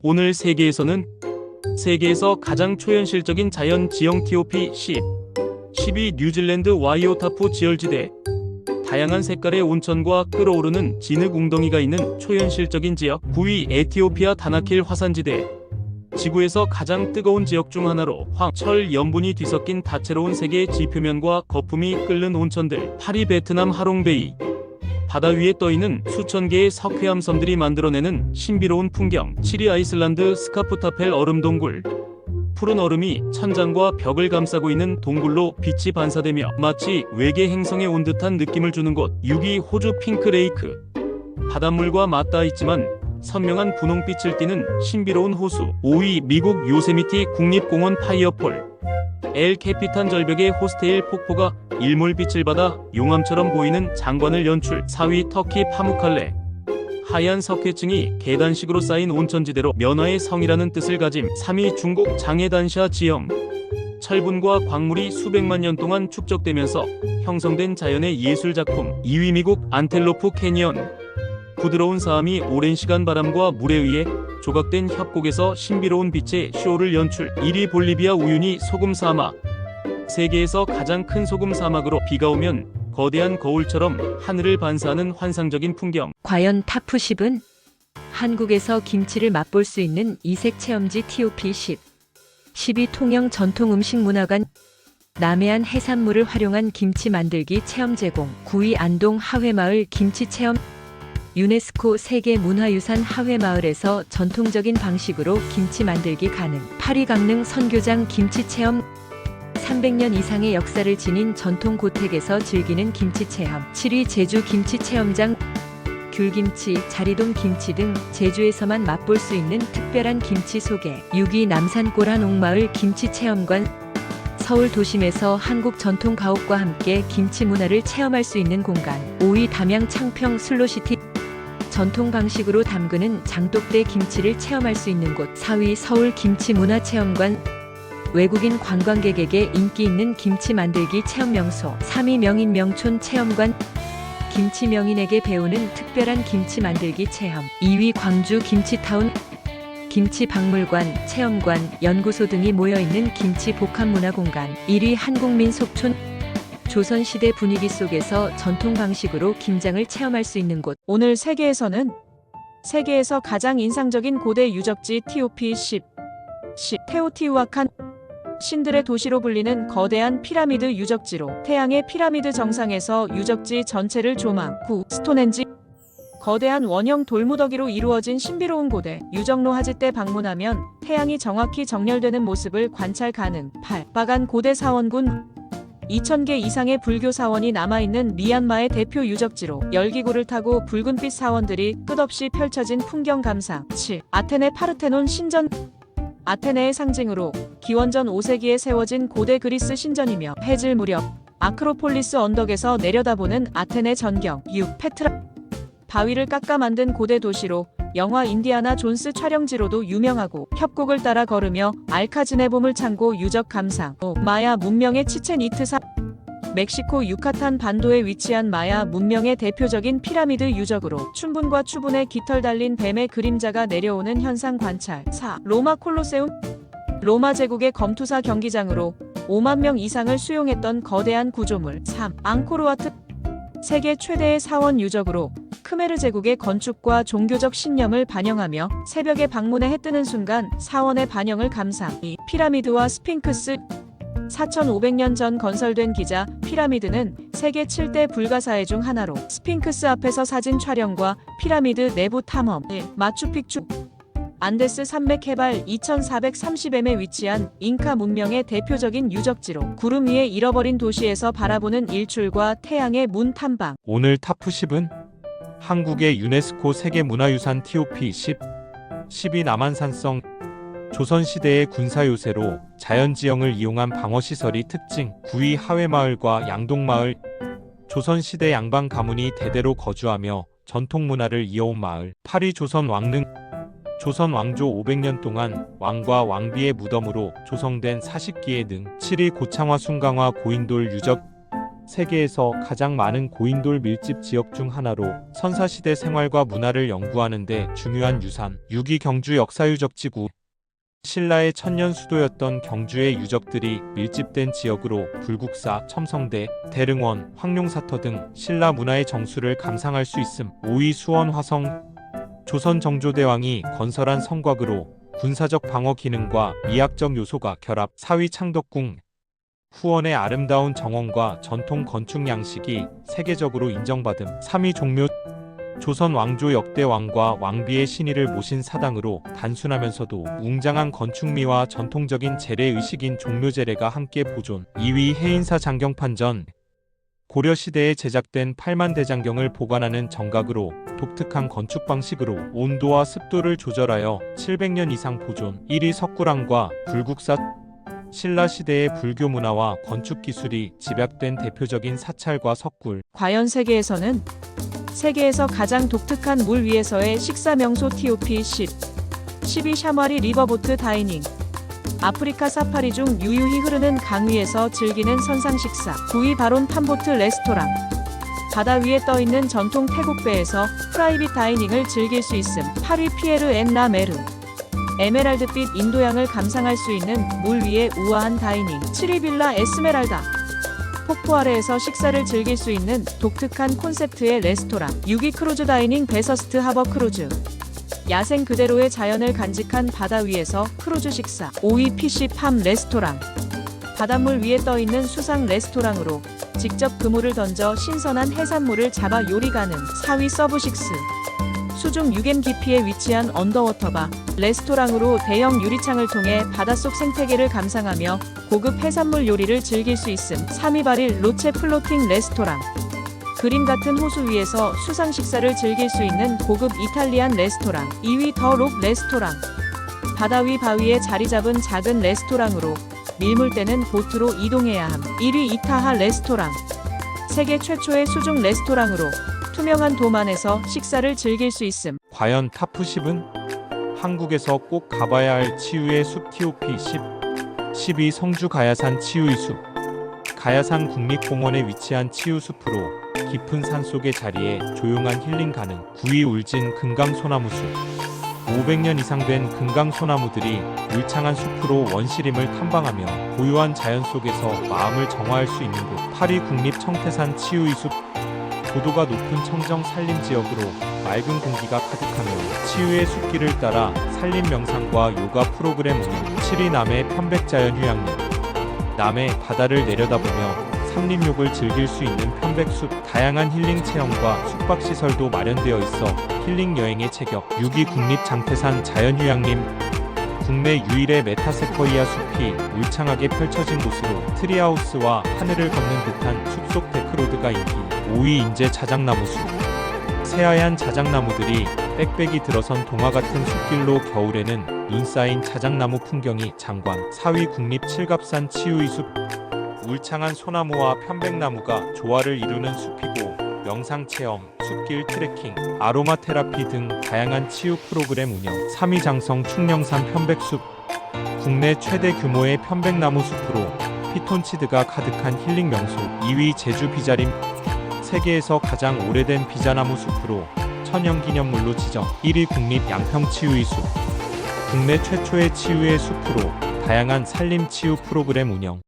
오늘 세계에서 가장 초현실적인 자연 지형 TOP 10. 10위 뉴질랜드 와이오타프 지열지대. 다양한 색깔의 온천과 끓어오르는 진흙 웅덩이가 있는 초현실적인 지역. 9위 에티오피아 다나킬 화산지대. 지구에서 가장 뜨거운 지역 중 하나로 황, 철, 염분이 뒤섞인 다채로운 색의 지표면과 거품이 끓는 온천들. 8위 베트남 하롱베이. 바다 위에 떠있는 수천 개의 석회암 섬들이 만들어내는 신비로운 풍경. 7위 아이슬란드 스카프타펠 얼음동굴. 푸른 얼음이 천장과 벽을 감싸고 있는 동굴로 빛이 반사되며 마치 외계 행성에 온 듯한 느낌을 주는 곳. 6위 호주 핑크레이크. 바닷물과 맞닿아 있지만 선명한 분홍빛을 띠는 신비로운 호수. 5위 미국 요세미티 국립공원 파이어폴. 엘 캐피탄 절벽의 호스테일 폭포가 일몰빛을 받아 용암처럼 보이는 장관을 연출. 4위 터키 파무칼레. 하얀 석회층이 계단식으로 쌓인 온천지대로 면화의 성이라는 뜻을 가짐. 3위 중국 장해단샤 지형. 철분과 광물이 수백만 년 동안 축적되면서 형성된 자연의 예술작품. 2위 미국 안텔로프 캐니언. 부드러운 사암이 오랜 시간 바람과 물에 의해 조각된 협곡에서 신비로운 빛의 쇼를 연출. 1위 볼리비아 우유니 소금 사막. 세계에서 가장 큰 소금 사막으로 비가 오면 거대한 거울처럼 하늘을 반사하는 환상적인 풍경. 과연 탑 10은? 한국에서 김치를 맛볼 수 있는 이색 체험지 TOP 10. 10위 통영 전통 음식 문화관. 남해안 해산물을 활용한 김치 만들기 체험 제공. 9위 안동 하회마을 김치 체험. 유네스코 세계문화유산 하회마을에서 전통적인 방식으로 김치 만들기 가능. 8위 강릉 선교장 김치 체험. 300년 이상의 역사를 지닌 전통 고택에서 즐기는 김치 체험. 7위 제주 김치 체험장. 귤김치, 자리돔 김치 등 제주에서만 맛볼 수 있는 특별한 김치 소개. 6위 남산 꼬라농마을 김치 체험관. 서울 도심에서 한국 전통 가옥과 함께 김치 문화를 체험할 수 있는 공간. 5위 담양 창평 슬로시티. 전통 방식으로 담그는 장독대 김치를 체험할 수 있는 곳. 4위 서울 김치문화체험관. 외국인 관광객에게 인기 있는 김치 만들기 체험 명소. 3위 명인 명촌 체험관. 김치 명인에게 배우는 특별한 김치 만들기 체험. 2위 광주 김치타운. 김치 박물관, 체험관, 연구소 등이 모여있는 김치 복합문화공간. 1위 한국민속촌. 조선시대 분위기 속에서 전통 방식으로 김장을 체험할 수 있는 곳. 오늘 세계에서는 세계에서 가장 인상적인 고대 유적지 TOP 10. 테오티우아칸. 신들의 도시로 불리는 거대한 피라미드 유적지로 태양의 피라미드 정상에서 유적지 전체를 조망. 9. 스톤헨지. 거대한 원형 돌무더기로 이루어진 신비로운 고대 유적로 하지 때 방문하면 태양이 정확히 정렬되는 모습을 관찰 가능. 8. 바간 고대 사원군. 2000개 이상의 불교 사원이 남아있는 미얀마의 대표 유적지로 열기구를 타고 붉은빛 사원들이 끝없이 펼쳐진 풍경 감상. 7. 아테네 파르테논 신전. 아테네의 상징으로 기원전 5세기에 세워진 고대 그리스 신전이며 해질 무렵 아크로폴리스 언덕에서 내려다보는 아테네 전경. 6. 페트라. 바위를 깎아 만든 고대 도시로 영화 인디아나 존스 촬영지로도 유명하고 협곡을 따라 걸으며 알카즈네 보물창고 유적 감상. 5. 마야 문명의 치첸 이트사. 멕시코 유카탄 반도에 위치한 마야 문명의 대표적인 피라미드 유적으로 춘분과 추분에 깃털 달린 뱀의 그림자가 내려오는 현상 관찰. 4. 로마 콜로세움. 로마 제국의 검투사 경기장으로 5만 명 이상을 수용했던 거대한 구조물. 3. 앙코르와트. 세계 최대의 사원 유적으로 크메르 제국의 건축과 종교적 신념을 반영하며 새벽에 방문해 해뜨는 순간 사원의 반영을 감상. 2. 피라미드와 스핑크스. 4500년 전 건설된 기자 피라미드는 세계 7대 불가사의 중 하나로 스핑크스 앞에서 사진 촬영과 피라미드 내부 탐험. 1. 마추픽추. 안데스 산맥 해발 2430m에 위치한 잉카 문명의 대표적인 유적지로 구름 위에 잃어버린 도시에서 바라보는 일출과 태양의 문 탐방. 오늘 탑 10은 한국의 유네스코 세계문화유산 TOP 10. 10위 남한산성. 조선시대의 군사요새로 자연지형을 이용한 방어시설이 특징. 9위 하회마을과 양동마을. 조선시대 양반 가문이 대대로 거주하며 전통문화를 이어온 마을. 8위 조선 왕릉. 조선 왕조 500년 동안 왕과 왕비의 무덤으로 조성된 사식기의 능. 7위 고창화 순강화 고인돌 유적. 세계에서 가장 많은 고인돌 밀집 지역 중 하나로 선사시대 생활과 문화를 연구하는 데 중요한 유산. 6위 경주 역사유적지구. 신라의 천년 수도였던 경주의 유적들이 밀집된 지역으로 불국사, 첨성대, 대릉원, 황룡사터 등 신라 문화의 정수를 감상할 수 있음. 5위 수원 화성. 조선 정조대왕이 건설한 성곽으로 군사적 방어 기능과 미학적 요소가 결합. 4위 창덕궁. 후원의 아름다운 정원과 전통 건축 양식이 세계적으로 인정받음. 3위 종묘. 조선 왕조 역대 왕과 왕비의 신의를 모신 사당으로 단순하면서도 웅장한 건축미와 전통적인 재래 의식인 종묘제례가 함께 보존. 2위 해인사 장경판전. 고려시대에 제작된 팔만대장경을 보관하는 정각으로 독특한 건축 방식으로 온도와 습도를 조절하여 700년 이상 보존. 1위 석굴암과 불국사. 신라 시대의 불교 문화와 건축 기술이 집약된 대표적인 사찰과 석굴. 과연 세계에서는 세계에서 가장 독특한 물 위에서의 식사 명소 TOP 10. 12 샤머리 리버보트 다이닝. 아프리카 사파리 중 유유히 흐르는 강 위에서 즐기는 선상 식사. 9위 바론 판보트 레스토랑. 바다 위에 떠있는 전통 태국배에서 프라이빗 다이닝을 즐길 수 있음. 8위 피에르 앤 라 메르. 에메랄드빛 인도양을 감상할 수 있는 물 위의 우아한 다이닝. 7위 빌라 에스메랄다. 폭포 아래에서 식사를 즐길 수 있는 독특한 콘셉트의 레스토랑. 6위 크루즈 다이닝 베서스트 하버 크루즈. 야생 그대로의 자연을 간직한 바다 위에서 크루즈 식사. 5위 피쉬팜 레스토랑. 바닷물 위에 떠있는 수상 레스토랑으로 직접 그물을 던져 신선한 해산물을 잡아 요리 가능. 4위 서브식스. 수중 6m 깊이에 위치한 언더워터바 레스토랑으로 대형 유리창을 통해 바닷속 생태계를 감상하며 고급 해산물 요리를 즐길 수 있음. 3위 바릴 로체 플로팅 레스토랑. 그림 같은 호수 위에서 수상 식사를 즐길 수 있는 고급 이탈리안 레스토랑. 2위 더 록 레스토랑. 바다 위 바위에 자리 잡은 작은 레스토랑으로 밀물 때는 보트로 이동해야 함. 1위 이타하 레스토랑. 세계 최초의 수중 레스토랑으로 투명한 돔 안에서 식사를 즐길 수 있음. 과연 탑10은? 한국에서 꼭 가봐야 할 치유의 숲 TOP 10. 12 성주 가야산 치유의 숲. 가야산 국립공원에 위치한 치유숲으로 깊은 산속의 자리에 조용한 힐링 가능. 9위 울진 금강소나무숲. 500년 이상 된 금강소나무들이 울창한 숲으로 원시림을 탐방하며 고요한 자연 속에서 마음을 정화할 수 있는 곳. 8위 국립 청태산 치유의 숲. 고도가 높은 청정 산림 지역으로 맑은 공기가 가득하며 치유의 숲길을 따라 산림 명상과 요가 프로그램 운영. 7위 남해 편백자연 휴양림. 남해 바다를 내려다보며 삼림욕을 즐길 수 있는 편백숲. 다양한 힐링 체험과 숙박시설도 마련되어 있어 힐링 여행의 체격. 6위 국립 장태산 자연휴양림. 국내 유일의 메타세쿼이아 숲이 울창하게 펼쳐진 곳으로 트리하우스와 하늘을 걷는 듯한 숲속 데크로드가 인기. 5위 인제 자작나무숲. 새하얀 자작나무들이 빽빽이 들어선 동화 같은 숲길로 겨울에는 눈 쌓인 자작나무 풍경이 장관. 4위 국립 칠갑산 치유의 숲. 울창한 소나무와 편백나무가 조화를 이루는 숲이고 명상체험, 숲길 트레킹, 아로마 테라피 등 다양한 치유 프로그램 운영. 3위 장성 충령산 편백숲. 국내 최대 규모의 편백나무 숲으로 피톤치드가 가득한 힐링 명소. 2위 제주 비자림. 세계에서 가장 오래된 비자나무 숲으로 천연기념물로 지정. 1위 국립 양평치유의 숲. 국내 최초의 치유의 숲으로 다양한 산림 치유 프로그램 운영.